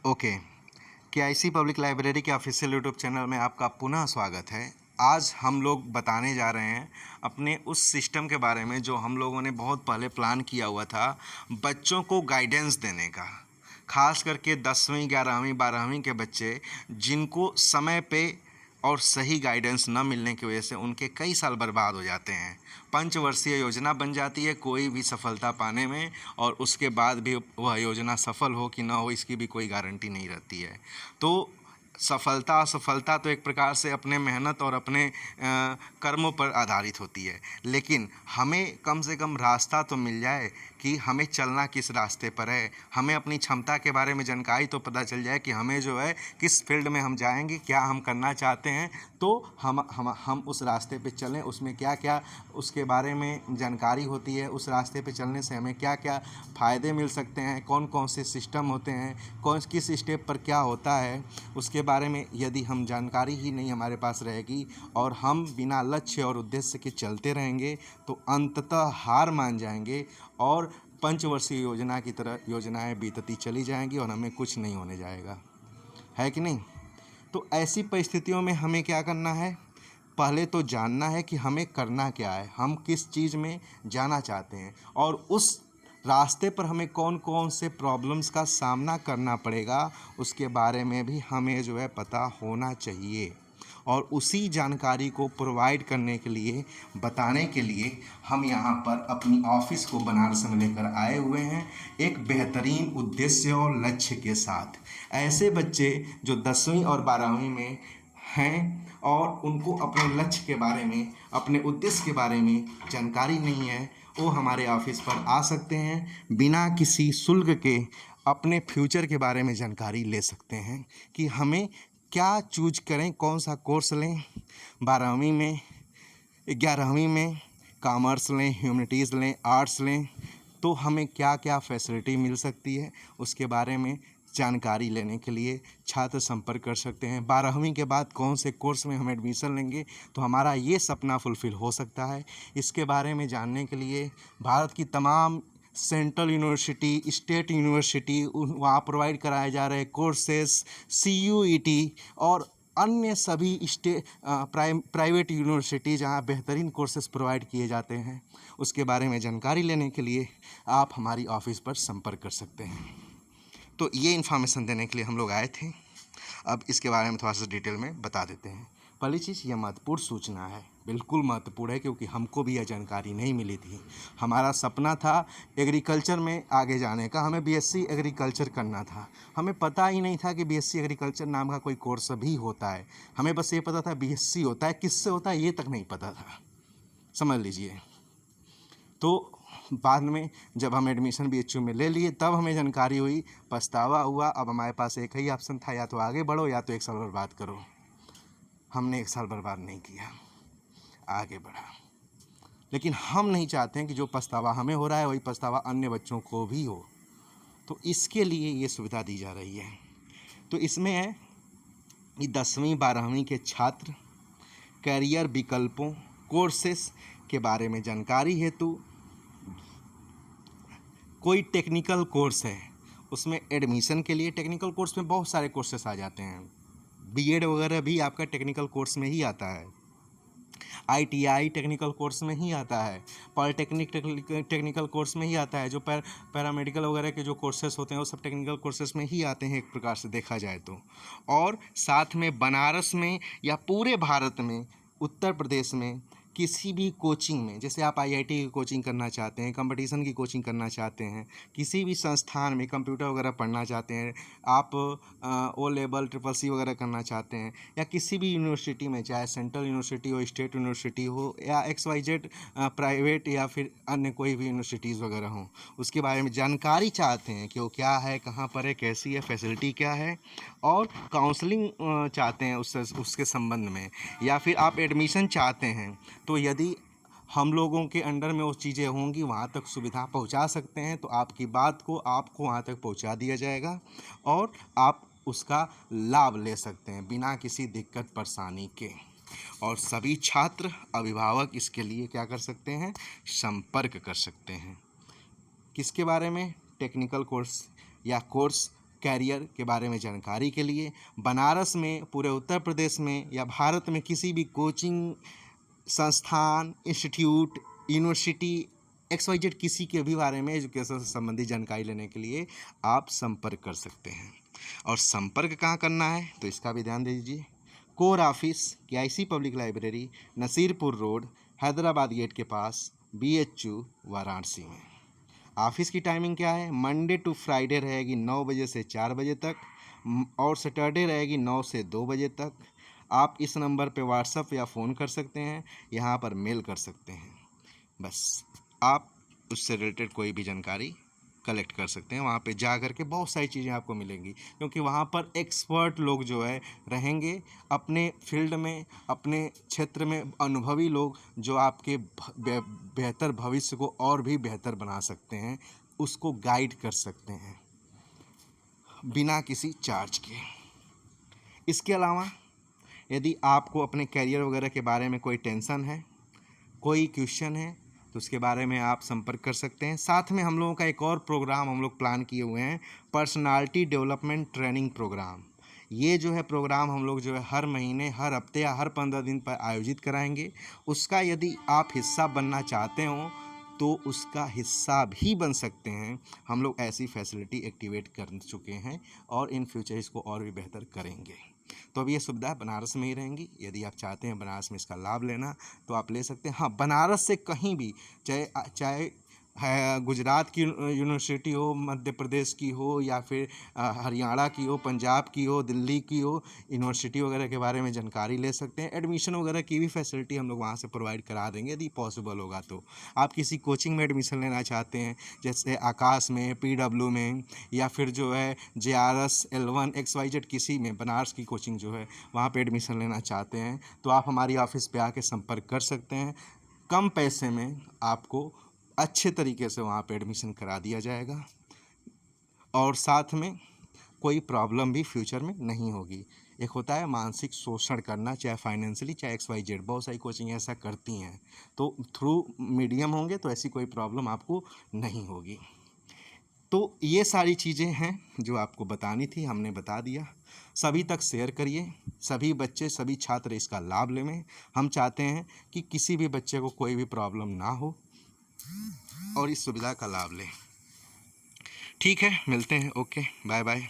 Okay. KIC public library के official YouTube channel में आपका पुनः स्वागत है। आज हम लोग बताने जा रहे हैं अपने उस सिस्टम के बारे में जो हम लोगों ने बहुत पहले प्लान किया हुआ था, बच्चों को गाइडेंस देने का। खास करके 10वीं 11वीं 12वीं के बच्चे जिनको समय पे और सही गाइडेंस न मिलने की वजह से उनके कई साल बर्बाद हो जाते हैं। पंचवर्षीय योजना बन जाती है कोई भी सफलता पाने में, और उसके बाद भी वह योजना सफल हो कि ना हो इसकी भी कोई गारंटी नहीं रहती है। तो सफलता असफलता तो एक प्रकार से अपने मेहनत और अपने कर्मों पर आधारित होती है, लेकिन हमें कम से कम रास्ता तो मिल जाए कि हमें चलना किस रास्ते पर है। हमें अपनी क्षमता के बारे में जानकारी तो पता चल जाए कि हमें जो है किस फील्ड में हम जाएंगे, क्या हम करना चाहते हैं, तो हम उस रास्ते पे चलें। उसमें क्या क्या उसके बारे में जानकारी होती है, उस रास्ते पे चलने से हमें क्या क्या फ़ायदे मिल सकते हैं, कौन कौन से सिस्टम होते हैं, कौन किस स्टेप पर क्या होता है, उसके बारे में यदि हम जानकारी ही नहीं हमारे पास रहेगी और हम बिना लक्ष्य और उद्देश्य के चलते रहेंगे तो अंततः हार मान जाएंगे और पंचवर्षीय योजना की तरह योजनाएं बीतती चली जाएंगी और हमें कुछ नहीं होने जाएगा, है कि नहीं। तो ऐसी परिस्थितियों में हमें क्या करना है, पहले तो जानना है कि हमें करना क्या है, हम किस चीज़ में जाना चाहते हैं और उस रास्ते पर हमें कौन कौन से प्रॉब्लम्स का सामना करना पड़ेगा, उसके बारे में भी हमें जो है पता होना चाहिए। और उसी जानकारी को प्रोवाइड करने के लिए, बताने के लिए हम यहाँ पर अपनी ऑफिस को बनारस में लेकर आए हुए हैं, एक बेहतरीन उद्देश्य और लक्ष्य के साथ। ऐसे बच्चे जो 10वीं और 12वीं में हैं और उनको अपने लक्ष्य के बारे में, अपने उद्देश्य के बारे में जानकारी नहीं है, वो हमारे ऑफिस पर आ सकते हैं। बिना किसी शुल्क के अपने फ्यूचर के बारे में जानकारी ले सकते हैं कि हमें क्या चूज करें, कौन सा कोर्स लें, 12वीं में, 11वीं में कॉमर्स लें, ह्यूमैनिटीज़ लें, आर्ट्स लें, तो हमें क्या क्या फैसिलिटी मिल सकती है, उसके बारे में जानकारी लेने के लिए छात्र संपर्क कर सकते हैं। 12वीं के बाद कौन से कोर्स में हम एडमिशन लेंगे तो हमारा ये सपना फुलफ़िल हो सकता है। इसके बारे में जानने के लिए भारत की तमाम सेंट्रल यूनिवर्सिटी, स्टेट यूनिवर्सिटी, वहाँ प्रोवाइड कराए जा रहे कोर्सेस, CUET और अन्य सभी प्राइवेट यूनिवर्सिटी जहाँ बेहतरीन कोर्सेज प्रोवाइड किए जाते हैं, उसके बारे में जानकारी लेने के लिए आप हमारी ऑफिस पर संपर्क कर सकते हैं। तो ये इन्फॉर्मेशन देने के लिए हम लोग आए थे। अब इसके बारे में थोड़ा सा डिटेल में बता देते हैं। पहली चीज़, ये महत्वपूर्ण सूचना है, बिल्कुल महत्वपूर्ण है, क्योंकि हमको भी यह जानकारी नहीं मिली थी। हमारा सपना था एग्रीकल्चर में आगे जाने का, हमें BSc एग्रीकल्चर करना था। हमें पता ही नहीं था कि BSc एग्रीकल्चर नाम का कोई कोर्स भी होता है। हमें बस ये पता था BSc होता है, किससे होता है ये तक नहीं पता था, समझ लीजिए। तो बाद में जब हम एडमिशन BHU में ले लिए तब हमें जानकारी हुई, पछतावा हुआ। अब हमारे पास एक ही ऑप्शन था, या तो आगे बढ़ो या तो 1 साल बर्बाद करो। हमने 1 साल बर्बाद नहीं किया, आगे बढ़ा। लेकिन हम नहीं चाहते हैं कि जो पछतावा हमें हो रहा है वही पछतावा अन्य बच्चों को भी हो, तो इसके लिए ये सुविधा दी जा रही है। तो इसमें है कि 10वीं 12वीं के छात्र कैरियर विकल्पों, कोर्सेस के बारे में जानकारी हेतु कोई टेक्निकल कोर्स है, उसमें एडमिशन के लिए टेक्निकल कोर्स में बहुत सारे कोर्सेस आ जाते हैं। BEd वगैरह भी आपका टेक्निकल कोर्स में ही आता है, ITI टेक्निकल कोर्स में ही आता है, पॉलिटेक्निक टेक्निकल कोर्स में ही आता है। जो पैरामेडिकल वगैरह के जो कोर्सेस होते हैं वो सब टेक्निकल कोर्सेस में ही आते हैं एक प्रकार से देखा जाए तो। और साथ में बनारस में या पूरे भारत में, उत्तर प्रदेश में किसी भी कोचिंग में, जैसे आप IIT की कोचिंग करना चाहते हैं, कंपटीशन की कोचिंग करना चाहते हैं, किसी भी संस्थान में कंप्यूटर वगैरह पढ़ना चाहते हैं, आप O लेवल CCC वगैरह करना चाहते हैं, या किसी भी यूनिवर्सिटी में, चाहे सेंट्रल यूनिवर्सिटी हो, स्टेट यूनिवर्सिटी हो, या XYZ प्राइवेट या फिर अन्य कोई भी यूनिवर्सिटीज़ वगैरह हों, उसके बारे में जानकारी चाहते हैं कि वो क्या है, कहाँ पर है, कैसी है, फैसिलिटी क्या है, और काउंसलिंग चाहते हैं उसके संबंध में, या फिर आप एडमिशन चाहते हैं, तो यदि हम लोगों के अंडर में वो चीज़ें होंगी, वहाँ तक सुविधा पहुँचा सकते हैं, तो आपकी बात को आपको वहाँ तक पहुँचा दिया जाएगा और आप उसका लाभ ले सकते हैं बिना किसी दिक्कत परेशानी के। और सभी छात्र अभिभावक इसके लिए क्या कर सकते हैं, संपर्क कर सकते हैं। किसके बारे में, टेक्निकल कोर्स या कोर्स कैरियर के बारे में जानकारी के लिए बनारस में, पूरे उत्तर प्रदेश में या भारत में किसी भी कोचिंग संस्थान, इंस्टीट्यूट, यूनिवर्सिटी XYZ किसी के भी बारे में एजुकेशन से संबंधित जानकारी लेने के लिए आप संपर्क कर सकते हैं। और संपर्क कहाँ करना है तो इसका भी ध्यान दीजिए। Core office KIC public library, Nasirpur road, Hyderabad gate के पास, BHU वाराणसी में। ऑफिस की टाइमिंग क्या है? मंडे टू फ्राइडे रहेगी 9 बजे से 4 बजे तक, और सैटरडे रहेगी 9 से 2 बजे तक। आप इस नंबर पे व्हाट्सएप या फ़ोन कर सकते हैं, यहाँ पर मेल कर सकते हैं। बस आप उससे रिलेटेड कोई भी जानकारी कलेक्ट कर सकते हैं। वहाँ पे जा कर के बहुत सारी चीज़ें आपको मिलेंगी, क्योंकि वहाँ पर एक्सपर्ट लोग जो है रहेंगे, अपने फील्ड में, अपने क्षेत्र में अनुभवी लोग, जो आपके बेहतर भविष्य को और भी बेहतर बना सकते हैं, उसको गाइड कर सकते हैं बिना किसी चार्ज के। इसके अलावा यदि आपको अपने करियर वगैरह के बारे में कोई टेंशन है, कोई क्वेश्चन है, तो उसके बारे में आप संपर्क कर सकते हैं। साथ में हम लोगों का एक और प्रोग्राम हम लोग प्लान किए हुए हैं, पर्सनालिटी डेवलपमेंट ट्रेनिंग प्रोग्राम। ये जो है प्रोग्राम हम लोग जो है हर महीने, हर हफ्ते या हर 15 दिन पर आयोजित कराएंगे। उसका यदि आप हिस्सा बनना चाहते हो तो उसका हिस्सा भी बन सकते हैं। हम लोग ऐसी फैसिलिटी एक्टिवेट कर चुके हैं और इन फ्यूचर इसको और भी बेहतर करेंगे। तो अब ये सुविधा बनारस में ही रहेंगी। यदि आप चाहते हैं बनारस में इसका लाभ लेना तो आप ले सकते हैं। हाँ, बनारस से कहीं भी, चाहे चाहे है गुजरात की यूनिवर्सिटी हो, मध्य प्रदेश की हो, या फिर हरियाणा की हो, पंजाब की हो, दिल्ली की हो, यूनिवर्सिटी वगैरह के बारे में जानकारी ले सकते हैं। एडमिशन वगैरह की भी फैसिलिटी हम लोग वहाँ से प्रोवाइड करा देंगे यदि पॉसिबल होगा तो। आप किसी कोचिंग में एडमिशन लेना चाहते हैं, जैसे आकाश में, PW में, या फिर जो है JRS, L1 XYZ किसी में, बनारस की कोचिंग जो है वहाँ पे एडमिशन लेना चाहते हैं, तो आप हमारी ऑफिस पे आके संपर्क कर सकते हैं। कम पैसे में आपको अच्छे तरीके से वहाँ पे एडमिशन करा दिया जाएगा, और साथ में कोई प्रॉब्लम भी फ्यूचर में नहीं होगी। एक होता है मानसिक शोषण करना, चाहे फाइनेंशियली, चाहे XYZ, बहुत सारी कोचिंग ऐसा करती हैं, तो थ्रू मीडियम होंगे तो ऐसी कोई प्रॉब्लम आपको नहीं होगी। तो ये सारी चीज़ें हैं जो आपको बतानी थी, हमने बता दिया। सभी तक शेयर करिए, सभी बच्चे, सभी छात्र इसका लाभ लें। हम चाहते हैं कि किसी भी बच्चे को कोई भी प्रॉब्लम ना हो और इस सुविधा का लाभ लें। ठीक है, मिलते हैं। Okay, bye bye.